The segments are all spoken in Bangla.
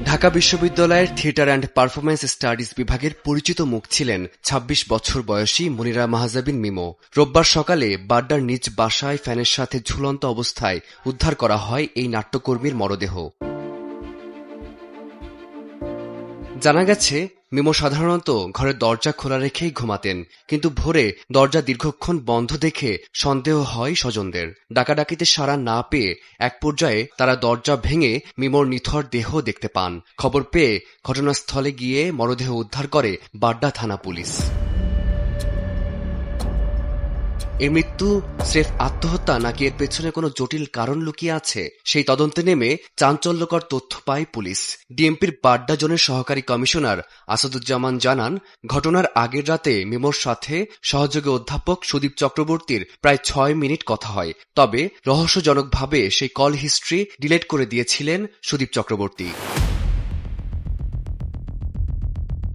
ঢাকা বিশ্ববিদ্যালয়ের থিয়েটার অ্যান্ড পারফরম্যান্স স্টাডিজ বিভাগের পরিচিত মুখ ছিলেন ২৬ বছর বয়সী মনিরা মাহজাবিন মিমো। রোববার সকালে বাড্ডার নিজ বাসায় ফ্যানের সাথে ঝুলন্ত অবস্থায় উদ্ধার করা হয় এই নাট্যকর্মীর মরদেহ। জানা গেছে, মিমো সাধারণত ঘরের দরজা খোলা রেখেই ঘুমাতেন, কিন্তু ভোরে দরজা দীর্ঘক্ষণ বন্ধ দেখে সন্দেহ হয় স্বজনদের। ডাকাডাকিতে সাড়া না পেয়ে এক পর্যায়ে তারা দরজা ভেঙে মিমোর নিথর দেহ দেখতে পান। খবর পেয়ে ঘটনাস্থলে গিয়ে মরদেহ উদ্ধার করে বাড্ডা থানা পুলিশ। এর মৃত্যু স্রেফ আত্মহত্যা নাকি এর পেছনে কোনো জটিল কারণ লুকিয়ে আছে, সেই তদন্তে নেমে চাঞ্চল্যকর তথ্য পায় পুলিশ। ডিএমপির বাড্ডা জোনের সহকারী কমিশনার আসাদুজ্জামান জানান, ঘটনার আগের রাতে মিমোর সাথে সহযোগী অধ্যাপক সুদীপ চক্রবর্তীর প্রায় ৬ মিনিট কথা হয়। তবে রহস্যজনকভাবে সেই কল হিস্ট্রি ডিলিট করে দিয়েছিলেন সুদীপ চক্রবর্তী।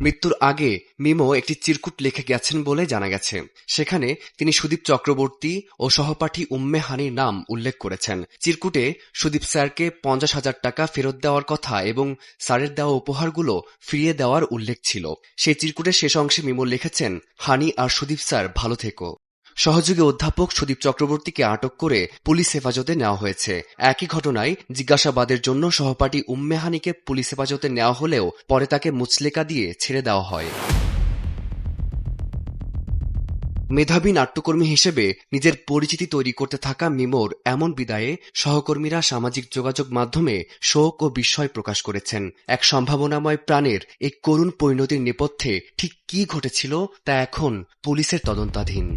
মৃত্যুর আগে মিমো একটি চিরকুট লিখে গেছেন বলে জানা গেছে। সেখানে তিনি সুদীপ চক্রবর্তী ও সহপাঠী উম্মে হানির নাম উল্লেখ করেছেন। চিরকুটে সুদীপ স্যারকে ৫০,০০০ টাকা ফেরত দেওয়ার কথা এবং স্যারের দেওয়া উপহারগুলো ফিরিয়ে দেওয়ার উল্লেখ ছিল। সেই চিরকুটের শেষ অংশে মিমো লিখেছেন, হানি আর সুদীপ স্যার ভালো থেকো। সহযোগী অধ্যাপক সুদীপ চক্রবর্তীকে আটক করে পুলিশ হেফাজতে নেওয়া হয়েছে। একই ঘটনায় জিজ্ঞাসাবাদের জন্য সহপাঠী উম্মে হানিকে পুলিশ হেফাজতে নেওয়া হলেও পরে তাকে মুচলেকা দিয়ে ছেড়ে দেওয়া হয়। মেধাবী নাট্যকর্মী হিসেবে নিজের পরিচিতি তৈরি করতে থাকা মিমোর এমন বিদায়ে সহকর্মীরা সামাজিক যোগাযোগ মাধ্যমে শোক ও বিস্ময় প্রকাশ করেছেন। এক সম্ভাবনাময় প্রাণের এই করুণ পরিণতির নেপথ্যে ঠিক কী ঘটেছিল তা এখন পুলিশের তদন্তাধীন।